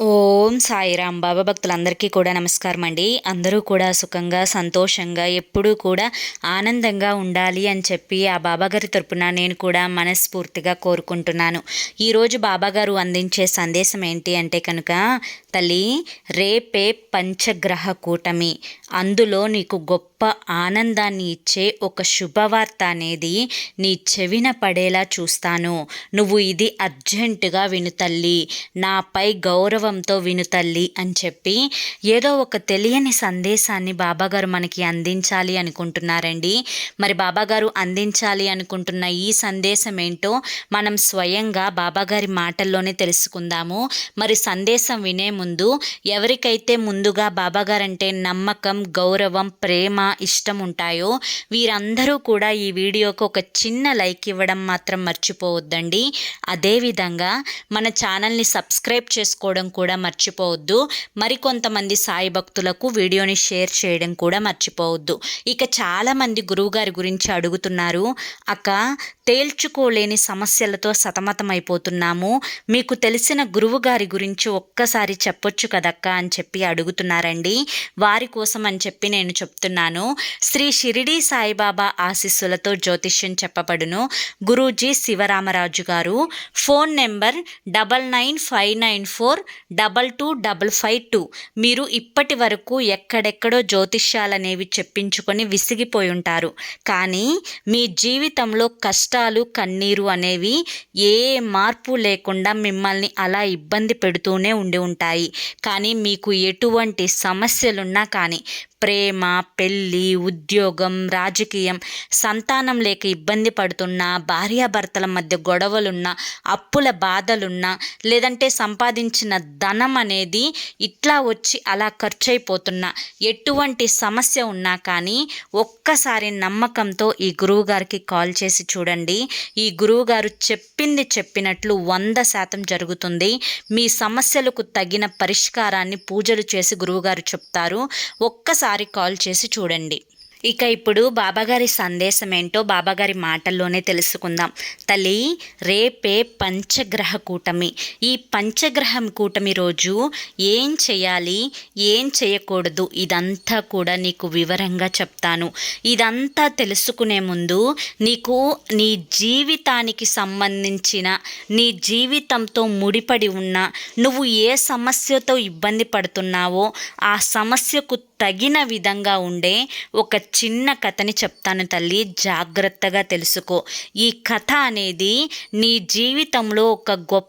ఓం సాయిరాం. బాబా భక్తులందరికీ కూడా నమస్కారం అండి. అందరూ కూడా సుఖంగా సంతోషంగా ఎప్పుడూ కూడా ఆనందంగా ఉండాలి అని చెప్పి ఆ బాబాగారి తరపున నేను కూడా మనస్ఫూర్తిగా కోరుకుంటున్నాను. ఈరోజు బాబాగారు అందించే సందేశం ఏంటి అంటే కనుక, తల్లి, రేపే పంచగ్రహ కూటమి, అందులో నీకు గొప్ప ఆనందాన్ని ఇచ్చే ఒక శుభవార్త అనేది నీ చెవిన పడేలా చూస్తాను. నువ్వు ఇది అర్జెంటుగా విను తల్లి, నాపై గౌరవంతో విను తల్లి అని చెప్పి ఏదో ఒక తెలియని సందేశాన్ని బాబాగారు మనకి అందించాలి అనుకుంటున్నారండి. మరి బాబాగారు అందించాలి అనుకుంటున్న ఈ సందేశం ఏంటో మనం స్వయంగా బాబాగారి మాటల్లోనే తెలుసుకుందాము. మరి సందేశం వినే ముందు ఎవరికైతే ముందుగా బాబాగారంటే నమ్మకం, గౌరవం, ప్రేమ, ఇష్టం ఉంటాయో వీరందరూ కూడా ఈ వీడియోకి ఒక చిన్న లైక్ ఇవ్వడం మాత్రం మర్చిపోవద్దండి. అదేవిధంగా మన ఛానల్ని సబ్స్క్రైబ్ చేసుకోవడం కూడా మర్చిపోవద్దు. మరికొంతమంది సాయి భక్తులకు వీడియోని షేర్ చేయడం కూడా మర్చిపోవద్దు. ఇక చాలామంది గురువుగారి గురించి అడుగుతున్నారు, అక్క తేల్చుకోలేని సమస్యలతో సతమతమైపోతున్నాము, మీకు తెలిసిన గురువుగారి గురించి ఒక్కసారి చెప్పొచ్చు కదక్క అని చెప్పి అడుగుతున్నారండి. వారి కోసం అని చెప్పి నేను చెప్తున్నాను. శ్రీ షిరిడి సాయిబాబా ఆశీస్సులతో జ్యోతిష్యం చెప్పబడును. గురూజీ శివరామరాజు గారు. Phone number 9959422552. మీరు ఇప్పటి వరకు ఎక్కడెక్కడో జ్యోతిష్యాలనేవి చెప్పించుకొని విసిగిపోయి ఉంటారు. కానీ మీ జీవితంలో కష్టాలు, కన్నీరు అనేవి ఏ మార్పు లేకుండా మిమ్మల్ని అలా ఇబ్బంది పెడుతూనే ఉండి ఉంటాయి. కానీ మీకు ఎటువంటి సమస్యలున్నా కానీ, ప్రేమ, పెళ్ళి, ఉద్యోగం, రాజకీయం, సంతానం లేక ఇబ్బంది పడుతున్నా, భార్యాభర్తల మధ్య గొడవలున్నా, అప్పుల బాధలున్నా, లేదంటే సంపాదించిన ధనం అనేది ఇట్లా వచ్చి అలా ఖర్చు అయిపోతున్నా, ఎటువంటి సమస్య ఉన్నా కానీ ఒక్కసారి నమ్మకంతో ఈ గురువుగారికి కాల్ చేసి చూడండి. ఈ గురువుగారు చెప్పింది చెప్పినట్లు 100% జరుగుతుంది. మీ సమస్యలకు తగిన పరిష్కారాన్ని పూజలు చేసి గురువుగారు చెప్తారు. ఒక్కసారి కాల్ చేసి చూడండి. ఇక ఇప్పుడు బాబాగారి సందేశం ఏంటో బాబాగారి మాటల్లోనే తెలుసుకుందాం. తల్లి, రేపే పంచగ్రహ కూటమి. ఈ పంచగ్రహం కూటమి రోజు ఏం చేయాలి, ఏం చేయకూడదు, ఇదంతా కూడా నీకు వివరంగా చెప్తాను. ఇదంతా తెలుసుకునే ముందు నీకు నీ జీవితానికి సంబంధించిన, నీ జీవితంతో ముడిపడి ఉన్న, నువ్వు ఏ సమస్యతో ఇబ్బంది పడుతున్నావో ఆ సమస్యకు తగిన విధంగా ఉండే ఒక చిన్న కథని చెప్తాను తల్లి, జాగ్రత్తగా తెలుసుకో. ఈ కథ అనేది నీ జీవితంలో ఒక గొప్ప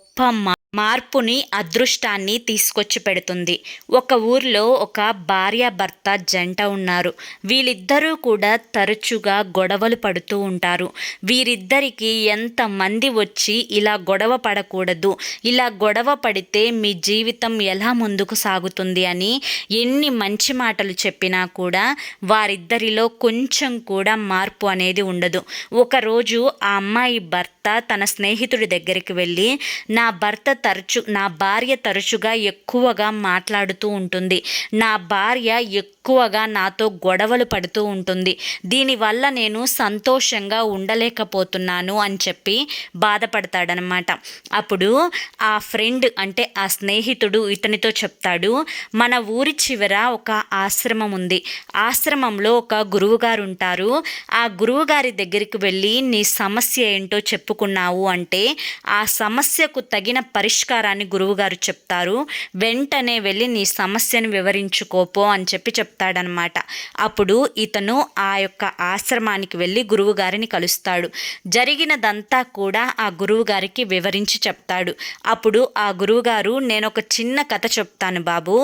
మార్పుని, అదృష్టాన్ని తీసుకొచ్చి పెడుతుంది. ఒక ఊర్లో ఒక భార్యాభర్త జంట ఉన్నారు. వీళ్ళిద్దరూ కూడా తరచుగా గొడవలు పడుతూ ఉంటారు. వీరిద్దరికి ఎంతమంది వచ్చి ఇలా గొడవ పడకూడదు, ఇలా గొడవ పడితే మీ జీవితం ఎలా ముందుకు సాగుతుంది అని ఎన్ని మంచి మాటలు చెప్పినా కూడా వారిద్దరిలో కొంచెం కూడా మార్పు అనేది ఉండదు. ఒకరోజు ఆ అమ్మాయి భర్త తన స్నేహితుడి దగ్గరికి వెళ్ళి, నా భార్య తరచుగా ఎక్కువగా మాట్లాడుతూ ఉంటుంది, నా భార్య ఎక్కువగా నాతో గొడవలు పడుతూ ఉంటుంది, దీనివల్ల నేను సంతోషంగా ఉండలేకపోతున్నాను అని చెప్పి బాధపడతాడనమాట. అప్పుడు ఆ ఫ్రెండ్ అంటే ఆ స్నేహితుడు ఇతనితో చెప్తాడు, మన ఊరి చివర ఒక ఆశ్రమం ఉంది, ఆశ్రమంలో ఒక గురువుగారు ఉంటారు, ఆ గురువుగారి దగ్గరికి వెళ్ళి నీ సమస్య ఏంటో చెప్పుకున్నావు అంటే ఆ సమస్యకు తగిన పరిష్కారాన్ని గురువుగారు చెప్తారు, వెంటనే వెళ్ళి నీ సమస్యను వివరించుకోపో అని చెప్పి చెప్తాడనమాట. అప్పుడు ఇతను ఆ యొక్క ఆశ్రమానికి వెళ్ళి గురువుగారిని కలుస్తాడు. జరిగినదంతా కూడా ఆ గురువుగారికి వివరించి చెప్తాడు. అప్పుడు ఆ గురువుగారు, నేను ఒక చిన్న కథ చెప్తాను బాబు.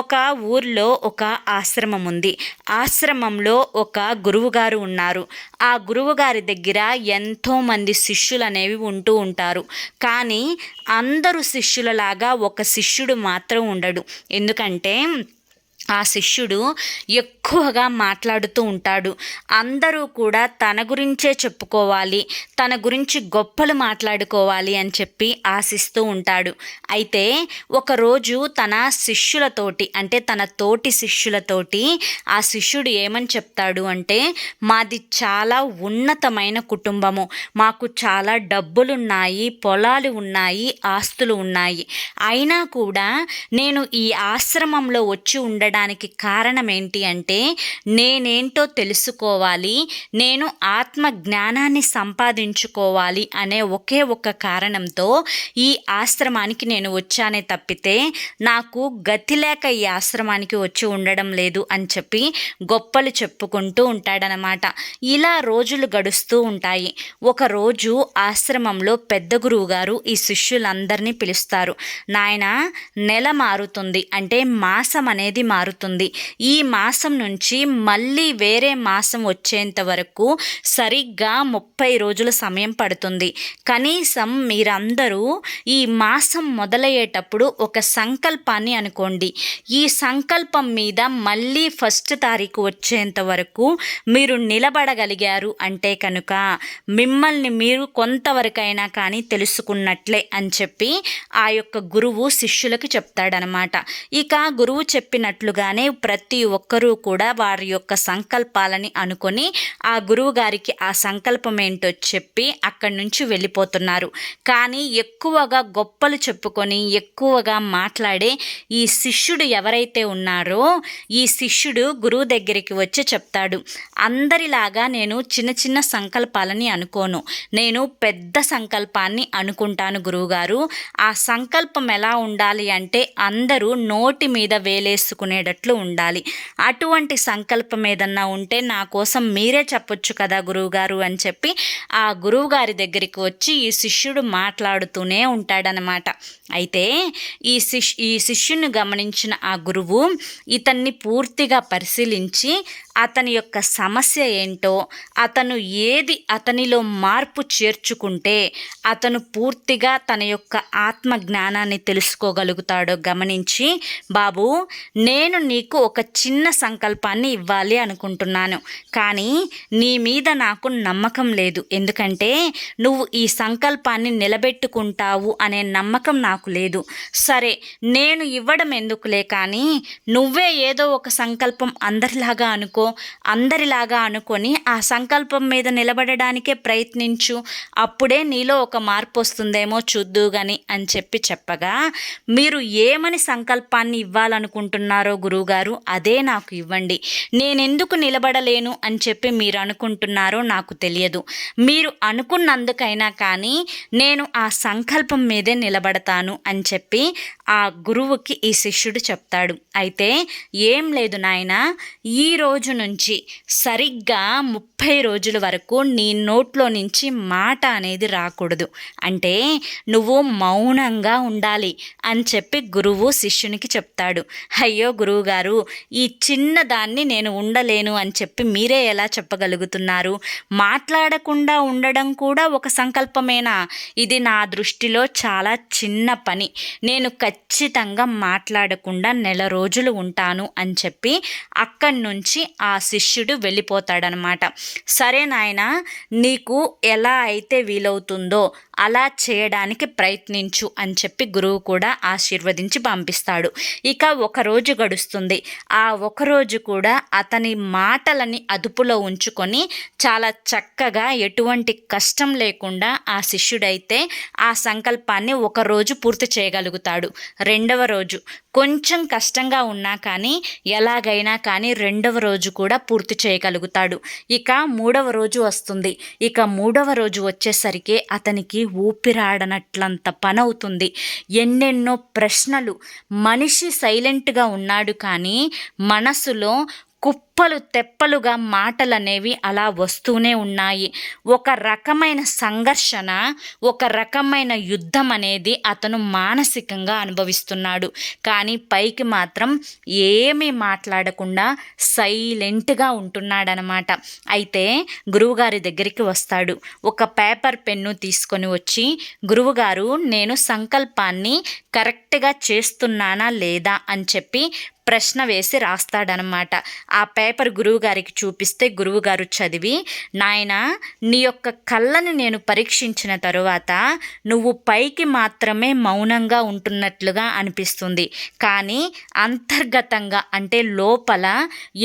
ఒక ఊర్లో ఒక ఆశ్రమం ఉంది. ఆశ్రమంలో ఒక గురువుగారు ఉన్నారు. ఆ గురువుగారి దగ్గర ఎంతోమంది శిష్యులు అనేవి ఉంటూ ఉంటారు. కానీ అందరూ శిష్యులలాగా ఒక శిష్యుడు మాత్రం ఉండడు. ఎందుకంటే ఆ శిష్యుడు ఎక్కువగా మాట్లాడుతూ ఉంటాడు. అందరూ కూడా తన గురించే చెప్పుకోవాలి, తన గురించి గొప్పలు మాట్లాడుకోవాలి అని చెప్పి ఆశిస్తూ ఉంటాడు. అయితే ఒకరోజు తన శిష్యులతోటి, అంటే తన తోటి శిష్యులతోటి ఆ శిష్యుడు ఏమని చెప్తాడు అంటే, మాది చాలా ఉన్నతమైన కుటుంబము, మాకు చాలా డబ్బులున్నాయి, పొలాలు ఉన్నాయి, ఆస్తులు ఉన్నాయి, అయినా కూడా నేను ఈ ఆశ్రమంలో వచ్చి ఉండడానికి కారణం ఏంటి అంటే, నేనేంటో తెలుసుకోవాలి, నేను ఆత్మ జ్ఞానాన్ని సంపాదించుకోవాలి అనే ఒకే ఒక్క కారణంతో ఈ ఆశ్రమానికి నేను వచ్చానే తప్పితే నాకు గతి లేక ఈ ఆశ్రమానికి వచ్చి ఉండడం లేదు అని చెప్పి గొప్పలు చెప్పుకుంటూ ఉంటాడనమాట. ఇలా రోజులు గడుస్తూ ఉంటాయి. ఒకరోజు ఆశ్రమంలో పెద్ద గురువు గారు ఈ శిష్యులందరినీ పిలుస్తారు. నాయనా, నెల మారుతుంది, అంటే మాసం అనేది మారుతుంది. ఈ మాసం నుంచి మళ్ళీ వేరే మాసం వచ్చేంత వరకు సరిగ్గా 30 రోజుల సమయం పడుతుంది. కనీసం మీరందరూ ఈ మాసం మొదలయ్యేటప్పుడు ఒక సంకల్పాన్ని అనుకోండి. ఈ సంకల్పం మీద మళ్ళీ 1 తారీఖు వచ్చేంత వరకు మీరు నిలబడగలిగారు అంటే కనుక మిమ్మల్ని మీరు కొంతవరకైనా కానీ తెలుసుకున్నట్లే అని చెప్పి ఆ యొక్క గురువు శిష్యులకు చెప్తాడనమాట. ఇక గురువు చెప్పినట్లుగానే ప్రతి ఒక్కరూ కూడా వారి యొక్క సంకల్పాలని అనుకొని ఆ గురువు గారికి ఆ సంకల్పం ఏంటో చెప్పి అక్కడి నుంచి వెళ్ళిపోతున్నారు. కానీ ఎక్కువగా గొప్పలు చెప్పుకొని ఎక్కువగా మాట్లాడే ఈ శిష్యుడు ఎవరైతే ఉన్నారో, ఈ శిష్యుడు గురువు దగ్గరికి వచ్చి చెప్తాడు, అందరిలాగా నేను చిన్న చిన్న సంకల్పాలని అనుకోను, నేను పెద్ద సంకల్పాన్ని అనుకుంటాను గురువుగారు. ఆ సంకల్పం ఎలా ఉండాలి అంటే అందరూ నోటి మీద వేలేసుకునేటట్లు ఉండాలి. అటువంటి సంకల్పం ఏదన్నా ఉంటే నా కోసం మీరే చెప్పొచ్చు కదా గురువుగారు అని చెప్పి ఆ గురువుగారి దగ్గరికి వచ్చి ఈ శిష్యుడు మాట్లాడుతూనే ఉంటాడనమాట. అయితే ఈ శిష్యుని గమనించిన ఆ గురువు ఇతన్ని పూర్తిగా పరిశీలించి అతని యొక్క సమస్య ఏంటో, అతను ఏది అతనిలో మార్పు చేర్చుకుంటే అతను పూర్తిగా తన యొక్క ఆత్మ జ్ఞానాన్ని తెలుసుకోగలుగుతాడో గమనించి, బాబు, నేను నీకు ఒక చిన్న సంకల్పాన్ని ఇవ్వాలి అనుకుంటున్నాను, కానీ నీ మీద నాకు నమ్మకం లేదు, ఎందుకంటే నువ్వు ఈ సంకల్పాన్ని నిలబెట్టుకుంటావు అనే నమ్మకం నాకు లేదు. సరే, నేను ఇవ్వడం ఎందుకులే, కానీ నువ్వే ఏదో ఒక సంకల్పం అందరిలాగా అనుకొని ఆ సంకల్పం మీద నిలబడడానికే ప్రయత్నించు, అప్పుడే నీలో ఒక మార్పు వస్తుందేమో చూద్దు గాని అని చెప్పగా, మీరు ఏమని సంకల్పాన్ని ఇవ్వాలనుకుంటున్నారో గురువుగారు అదే నాకు ఇవ్వండి. నేనెందుకు నిలబడలేను అని చెప్పి మీరు అనుకుంటున్నారో నాకు తెలియదు. మీరు అనుకున్నందుకైనా కానీ నేను ఆ సంకల్పం మీదే నిలబడతాను అని చెప్పి ఆ గురువుకి ఈ శిష్యుడు చెప్తాడు. అయితే ఏం లేదు నాయనా, ఈ రోజు నుంచి సరిగ్గా 30 రోజుల వరకు నీ నోట్లో నుంచి మాట అనేది రాకూడదు, అంటే నువ్వు మౌనంగా ఉండాలి అని చెప్పి గురువు శిష్యునికి చెప్తాడు. అయ్యో గురువుగారు, ఈ చిన్నదాన్ని నేను ఉండలేను అని చెప్పి మీరే ఎలా చెప్పగలుగుతున్నారు? మాట్లాడకుండా ఉండడం కూడా ఒక సంకల్పమేనా? ఇది నా దృష్టిలో చాలా చిన్న పని, నేను ఖచ్చితంగా మాట్లాడకుండా నెల రోజులు ఉంటాను అని చెప్పి అక్కడి నుంచి ఆ శిష్యుడు వెళ్ళిపోతాడనమాట. సరే నాయనా, నీకు ఎలా అయితే వీలవుతుందో అలా చేయడానికి ప్రయత్నించు అని చెప్పి గురువు కూడా ఆశీర్వదించి పంపిస్తాడు. ఇక ఒకరోజు గడుస్తుంది. ఆ ఒకరోజు కూడా అతని మాటలని అదుపులో ఉంచుకొని చాలా చక్కగా ఎటువంటి కష్టం లేకుండా ఆ శిష్యుడైతే ఆ సంకల్పాన్ని ఒకరోజు పూర్తి చేయగలుగుతాడు. రెండవ రోజు కొంచెం కష్టంగా ఉన్నా కానీ ఎలాగైనా కానీ రెండవ రోజు కూడా పూర్తి చేయగలుగుతాడు. ఇక మూడవ రోజు వస్తుంది. ఇక మూడవ రోజు వచ్చేసరికి అతనికి ఊపిరాడనట్లంత పని అవుతుంది. ఎన్నెన్నో ప్రశ్నలు. మనిషి సైలెంట్గా ఉన్నాడు కానీ మనసులో తెప్పలు తెప్పలుగా మాటలనేవి అలా వస్తూనే ఉన్నాయి. ఒక రకమైన సంఘర్షణ, ఒక రకమైన యుద్ధం అనేది అతను మానసికంగా అనుభవిస్తున్నాడు. కానీ పైకి మాత్రం ఏమీ మాట్లాడకుండా సైలెంట్గా ఉంటున్నాడనమాట. అయితే గురువుగారి దగ్గరికి వస్తాడు. ఒక పేపర్ పెన్ను తీసుకొని వచ్చి, గురువుగారు నేను సంకల్పాన్ని కరెక్ట్గా చేస్తున్నానా లేదా అని చెప్పి ప్రశ్న వేసి రాస్తాడనమాట. ఆ పేపర్ గురువుగారికి చూపిస్తే గురువుగారు చదివి, నాయనా నీ యొక్క కళ్ళని నేను పరీక్షించిన తరువాత నువ్వు పైకి మాత్రమే మౌనంగా ఉంటున్నట్లుగా అనిపిస్తుంది, కానీ అంతర్గతంగా అంటే లోపల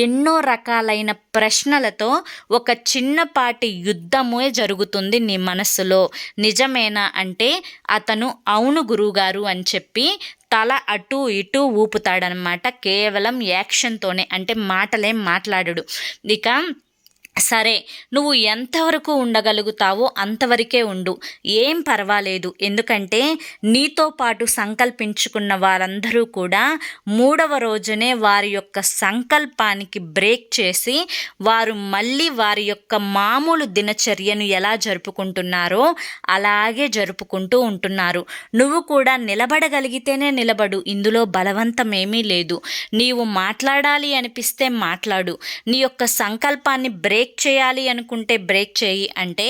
ఎన్నో రకాలైన ప్రశ్నలతో ఒక చిన్నపాటి యుద్ధమే జరుగుతుంది నీ మనస్సులో, నిజమేనా అంటే అతను అవును గురువుగారు అని చెప్పి తల అటు ఇటు ఊపుతాడనమాట. కేవలం యాక్షన్తోనే, అంటే మాటలేం మాట్లాడడు. ఇక సరే నువ్వు ఎంతవరకు ఉండగలుగుతావో అంతవరకే ఉండు, ఏం పర్వాలేదు, ఎందుకంటే నీతో పాటు సంకల్పించుకున్న వారందరూ కూడా 3వ రోజునే వారి యొక్క సంకల్పానికి బ్రేక్ చేసి వారు మళ్ళీ వారి యొక్క మామూలు దినచర్యను ఎలా జరుపుకుంటున్నారో అలాగే జరుపుకుంటూ ఉంటున్నారు. నువ్వు కూడా నిలబడగలిగితేనే నిలబడు, ఇందులో బలవంతమేమీ లేదు. నీవు మాట్లాడాలి అనిపిస్తే మాట్లాడు, నీ యొక్క సంకల్పాన్ని బ్రేక్ చేయాలి అనుకుంటే బ్రేక్ చేయి అంటే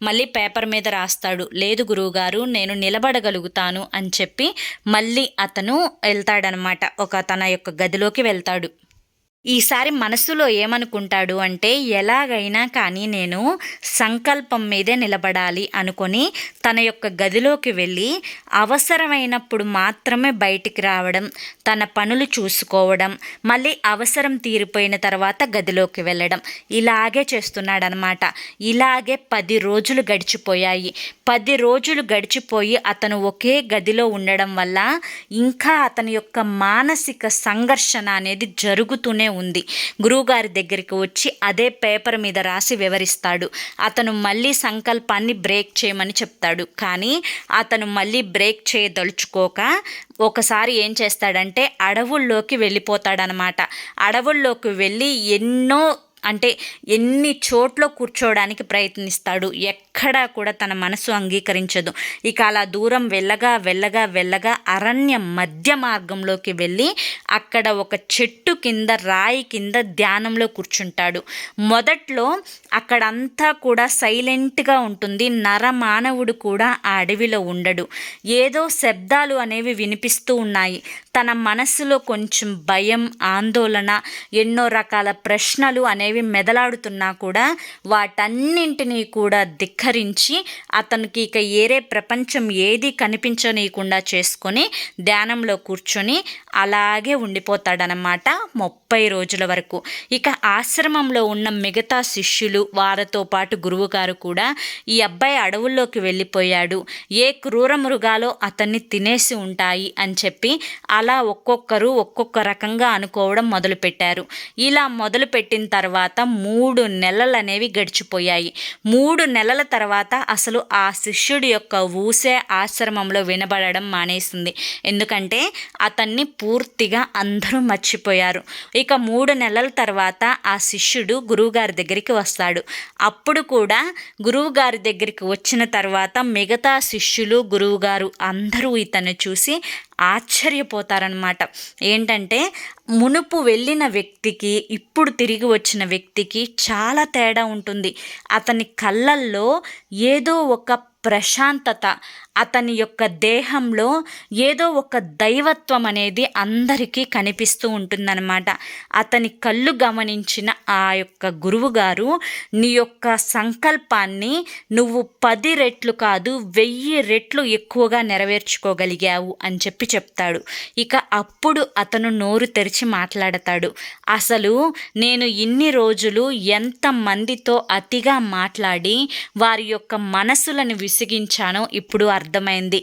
మళ్ళీ పేపర్ మీద రాస్తాడు. లేదు గురువుగారు నేను నిలబడగలుగుతాను అని చెప్పి మళ్ళీ అతను వెళ్తాడనమాట. తన యొక్క గదిలోకి వెళ్తాడు. ఈసారి మనసులో ఏమనుకుంటాడు అంటే, ఎలాగైనా కానీ నేను సంకల్పం మీదే నిలబడాలి అనుకొని తన యొక్క గదిలోకి వెళ్ళి అవసరమైనప్పుడు మాత్రమే బయటికి రావడం, తన పనులు చూసుకోవడం, మళ్ళీ అవసరం తీరిపోయిన తర్వాత గదిలోకి వెళ్ళడం, ఇలాగే చేస్తున్నాడనమాట. ఇలాగే 10 రోజులు గడిచిపోయాయి. 10 రోజులు గడిచిపోయి అతను ఒకే గదిలో ఉండడం వల్ల ఇంకా అతని యొక్క మానసిక సంఘర్షణ అనేది జరుగుతూనే ఉంది. గురువుగారి దగ్గరికి వచ్చి అదే పేపర్ మీద రాసి వివరిస్తాడు. అతను మళ్ళీ సంకల్పాన్ని బ్రేక్ చేయమని చెప్తాడు. కానీ అతను మళ్ళీ బ్రేక్ చేయదలుచుకోక ఒకసారి ఏం చేస్తాడంటే అడవుల్లోకి వెళ్ళిపోతాడనమాట. అడవుల్లోకి వెళ్ళి ఎన్ని చోట్ల కూర్చోవడానికి ప్రయత్నిస్తాడు, ఎక్కడా కూడా తన మనసు అంగీకరించదు. ఇక అలా దూరం వెళ్ళగా అరణ్య మధ్య మార్గంలోకి వెళ్ళి అక్కడ ఒక చెట్టు కింద రాయి కింద ధ్యానంలో కూర్చుంటాడు. మొదట్లో అక్కడంతా కూడా సైలెంట్గా ఉంటుంది. నరమానవుడు కూడా ఆ అడవిలో ఉండడు. ఏదో శబ్దాలు అనేవి వినిపిస్తూ ఉన్నాయి. తన మనసులో కొంచెం భయం, ఆందోళన, ఎన్నో రకాల ప్రశ్నలు అనేవి మెదలాడుతున్నా కూడా వాటన్నింటినీ కూడా ధిక్కరించి అతనికి ఇక ఏరే ప్రపంచం ఏది కనిపించనీయకుండా చేసుకొని ధ్యానంలో కూర్చొని అలాగే ఉండిపోతాడనమాట 30 రోజుల వరకు. ఇక ఆశ్రమంలో ఉన్న మిగతా శిష్యులు, వారితో పాటు గురువుగారు కూడా ఈ అబ్బాయి అడవుల్లోకి వెళ్ళిపోయాడు, ఏ క్రూర మృగాలో అతన్ని తినేసి ఉంటాయి అని చెప్పి అలా ఒక్కొక్కరు ఒక్కొక్క రకంగా అనుకోవడం మొదలుపెట్టారు. ఇలా మొదలుపెట్టిన తర్వాత 3 నెలలు అనేవి గడిచిపోయాయి. 3 నెలల తర్వాత అసలు ఆ శిష్యుడి యొక్క ఊసే ఆశ్రమంలో వినబడడం మానేసింది. ఎందుకంటే అతన్ని పూర్తిగా అందరూ మర్చిపోయారు. ఇక 3 నెలల తర్వాత ఆ శిష్యుడు గురువుగారి దగ్గరికి వస్తాడు. అప్పుడు కూడా గురువుగారి దగ్గరికి వచ్చిన తర్వాత మిగతా శిష్యులు, గురువుగారు అందరూ ఇతన్ని చూసి ఆశ్చర్యపోతారనమాట. ఏంటంటే మునుపు వెళ్ళిన వ్యక్తికి ఇప్పుడు తిరిగి వచ్చిన వ్యక్తికి చాలా తేడా ఉంటుంది. అతని కళ్ళల్లో ఏదో ఒక ప్రశాంతత, అతని యొక్క దేహంలో ఏదో ఒక దైవత్వం అనేది అందరికీ కనిపిస్తూ ఉంటుందన్నమాట. అతని కళ్ళు గమనించిన ఆ యొక్క గురువుగారు, నీ యొక్క సంకల్పాన్ని నువ్వు 10 రెట్లు కాదు 1000 రెట్లు ఎక్కువగా నెరవేర్చుకోగలిగావు అని చెప్తాడు. ఇక అప్పుడు అతను నోరు తెరిచి మాట్లాడతాడు. అసలు నేను ఇన్ని రోజులు ఎంతమందితో అతిగా మాట్లాడి వారి యొక్క మనసులను విసిగించానో ఇప్పుడు అర్థమైంది.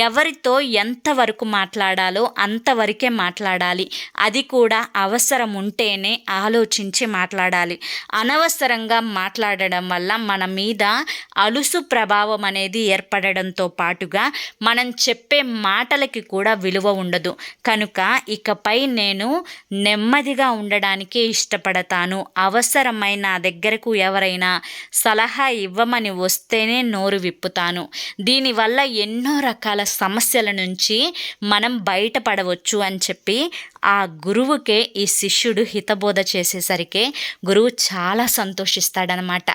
ఎవరితో ఎంతవరకు మాట్లాడాలో అంతవరకే మాట్లాడాలి. అది కూడా అవసరం ఉంటేనే ఆలోచించి మాట్లాడాలి. అనవసరంగా మాట్లాడడం వల్ల మన మీద అలుసు ప్రభావం అనేది ఏర్పడడంతో పాటుగా మనం చెప్పే మాటలకి కూడా విలువ ఉండదు. కనుక ఇకపై నేను నెమ్మదిగా ఉండడానికే ఇష్టపడతాను. అవసరమైన నా దగ్గరకు ఎవరైనా సలహా ఇవ్వమని వస్తేనే నోరు విప్పుతాను. దీనివల్ల ఎన్నో రకాల సమస్యల నుంచి మనం బయటపడవచ్చు అని చెప్పి ఆ గురువుకే ఈ శిష్యుడు హితబోధ చేసేసరికి గురువు చాలా సంతోషిస్తాడనమాట.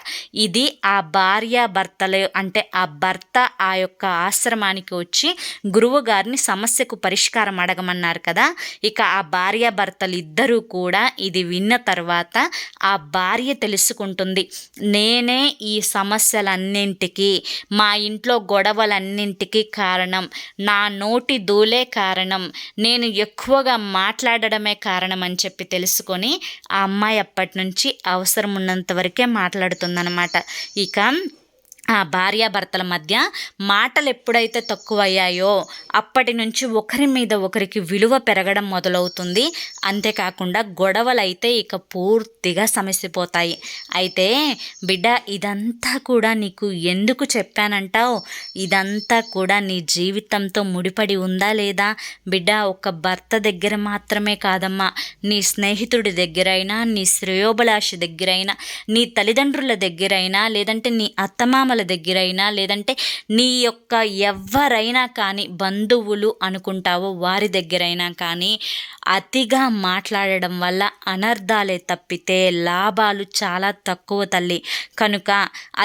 ఇది ఆ భార్యాభర్తలు అంటే ఆ భర్త ఆ యొక్క ఆశ్రమానికి వచ్చి గురువు గారిని సమస్యకు పరిష్కారం అడగమన్నారు కదా. ఇక ఆ భార్యాభర్తలు ఇద్దరూ కూడా ఇది విన్న తర్వాత ఆ భార్య తెలుసుకుంటుంది, నేనే ఈ సమస్యలన్నింటికీ, మా ఇంట్లో గొడవలన్నింటికీ కారణం, నా నోటి దూలే కారణం, నేను ఎక్కువగా మాట్లాడడమే కారణం అని చెప్పి తెలుసుకొని ఆ అమ్మాయి అప్పటి నుంచి అవసరం ఉన్నంత వరకే మాట్లాడుతుందన్నమాట. ఇక ఆ భార్యాభర్తల మధ్య మాటలు ఎప్పుడైతే తక్కువయ్యాయో అప్పటి నుంచి ఒకరి మీద ఒకరికి విలువ పెరగడం మొదలవుతుంది. అంతేకాకుండా గొడవలు అయితే ఇక పూర్తిగా సమసిపోతాయి. అయితే బిడ్డ, ఇదంతా కూడా నీకు ఎందుకు చెప్పానంటావు? ఇదంతా కూడా నీ జీవితంతో ముడిపడి ఉందా లేదా? బిడ్డ, ఒక భర్త దగ్గర మాత్రమే కాదమ్మా, నీ స్నేహితుడి దగ్గరైనా, నీ శ్రేయోభిలాషి దగ్గరైనా, నీ తల్లిదండ్రుల దగ్గరైనా, లేదంటే నీ అత్తమామ దగ్గరైనా, లేదంటే నీ యొక్క ఎవరైనా కానీ బంధువులు అనుకుంటావో వారి దగ్గరైనా కానీ అతిగా మాట్లాడడం వల్ల అనర్థాలే తప్పితే లాభాలు చాలా తక్కువ తల్లి. కనుక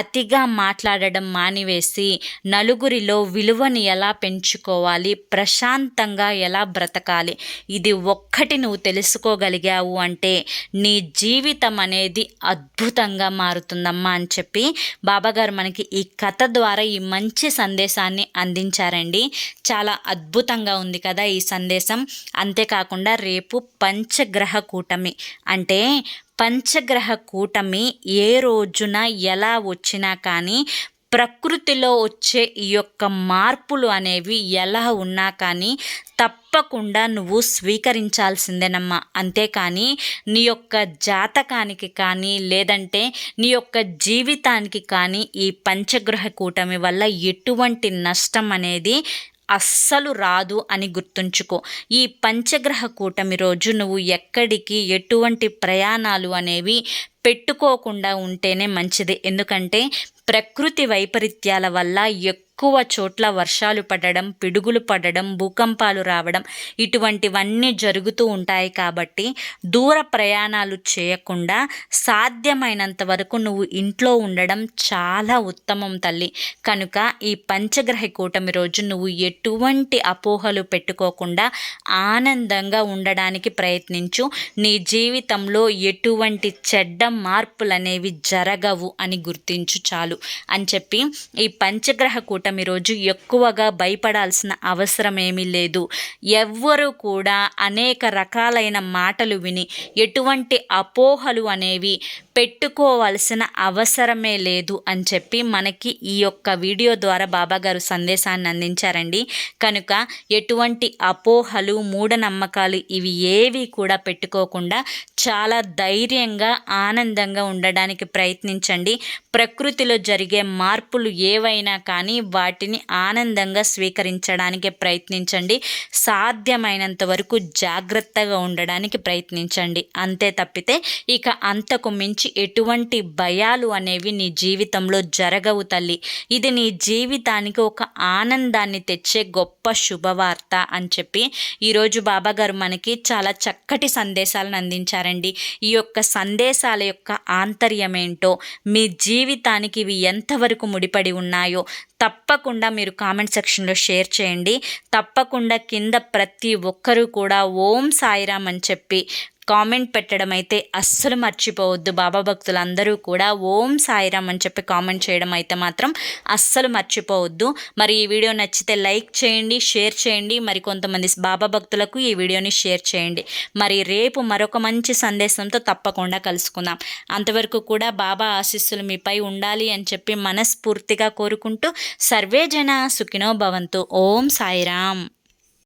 అతిగా మాట్లాడడం మానివేసి నలుగురిలో విలువని ఎలా పెంచుకోవాలి, ప్రశాంతంగా ఎలా బ్రతకాలి, ఇది ఒక్కటి నువ్వు తెలుసుకోగలిగావు అంటే నీ జీవితం అనేది అద్భుతంగా మారుతుందమ్మా అని చెప్పి బాబాగారు మనకి ఈ కథ ద్వారా ఈ మంచి సందేశాన్ని అందించారండి. చాలా అద్భుతంగా ఉంది కదా ఈ సందేశం. అంతేకాకుండా రేపు పంచగ్రహ కూటమి అంటే పంచగ్రహ కూటమి ఏ రోజున ఎలా వచ్చినా కానీ ప్రకృతిలో వచ్చే ఈ యొక్క మార్పులు అనేవి ఎలా ఉన్నా కానీ తప్పకుండా నువ్వు స్వీకరించాల్సిందేనమ్మా. అంతేకాని నీ యొక్క జాతకానికి కానీ లేదంటే నీ యొక్క జీవితానికి కానీ ఈ పంచగ్రహ కూటమి వల్ల ఎటువంటి నష్టం అనేది అస్సలు రాదు అని గుర్తుంచుకో. ఈ పంచగ్రహ కూటమి రోజు నువ్వు ఎక్కడికి ఎటువంటి ప్రయాణాలు అనేవి పెట్టుకోకుండా ఉంటేనే మంచిది. ఎందుకంటే ప్రకృతి వైపరీత్యాల వల్ల ఎక్కువ చోట్ల వర్షాలు పడడం, పిడుగులు పడడం, భూకంపాలు రావడం ఇటువంటివన్నీ జరుగుతూ ఉంటాయి. కాబట్టి దూర ప్రయాణాలు చేయకుండా సాధ్యమైనంత వరకు నువ్వు ఇంట్లో ఉండడం చాలా ఉత్తమం తల్లి. కనుక ఈ పంచగ్రహ కూటమి రోజు నువ్వు ఎటువంటి అపోహలు పెట్టుకోకుండా ఆనందంగా ఉండడానికి ప్రయత్నించు. నీ జీవితంలో ఎటువంటి చెడ్డ మార్పులు అనేవి జరగవు అని గుర్తించు చాలు అని చెప్పి ఈ పంచగ్రహ కూటమి రోజు ఎక్కువగా భయపడాల్సిన అవసరం ఏమీ లేదు. ఎవ్వరూ కూడా అనేక రకాలైన మాటలు విని ఎటువంటి అపోహలు అనేవి పెట్టుకోవాల్సిన అవసరమే లేదు అని చెప్పి మనకి ఈ యొక్క వీడియో ద్వారా బాబాగారు సందేశాన్ని అందించారండి. కనుక ఎటువంటి అపోహలు, మూఢనమ్మకాలు ఇవి ఏవి కూడా పెట్టుకోకుండా చాలా ధైర్యంగా ఆనందంగా ఉండడానికి ప్రయత్నించండి. ప్రకృతిలో జరిగే మార్పులు ఏవైనా కానీ వాటిని ఆనందంగా స్వీకరించడానికి ప్రయత్నించండి. సాధ్యమైనంత వరకు జాగ్రత్తగా ఉండడానికి ప్రయత్నించండి. అంతే తప్పితే ఇక అంతకు మించి ఎటువంటి భయాలు అనేవి నీ జీవితంలో జరగవు తల్లి. ఇది నీ జీవితానికి ఒక ఆనందాన్ని తెచ్చే గొప్ప శుభవార్త అని చెప్పి ఈరోజు బాబాగారు మనకి చాలా చక్కటి సందేశాలను అందించారండి. ఈ యొక్క సందేశాల యొక్క ఆంతర్యం ఏంటో, మీ జీవితానికి ఇవి ఎంతవరకు ముడిపడి ఉన్నాయో తప్పకుండా మీరు కామెంట్ సెక్షన్లో షేర్ చేయండి. తప్పకుండా కింద ప్రతి ఒక్కరూ కూడా ఓం సాయిరామ్ అని చెప్పి కామెంట్ పెట్టడం అయితే అస్సలు మర్చిపోవద్దు. బాబా భక్తులందరూ కూడా ఓం సాయిరామ్ అని చెప్పి కామెంట్ చేయడం అయితే మాత్రం అస్సలు మర్చిపోవద్దు. మరి ఈ వీడియో నచ్చితే లైక్ చేయండి, షేర్ చేయండి. మరి కొంతమంది బాబా భక్తులకు ఈ వీడియోని షేర్ చేయండి. మరి రేపు మరొక మంచి సందేశంతో తప్పకుండా కలుసుకుందాం. అంతవరకు కూడా బాబా ఆశీస్సులు మీపై ఉండాలి అని చెప్పి మనస్ఫూర్తిగా కోరుకుంటూ సర్వే జన సుఖినో భవంతు. ఓం సాయిరామ్.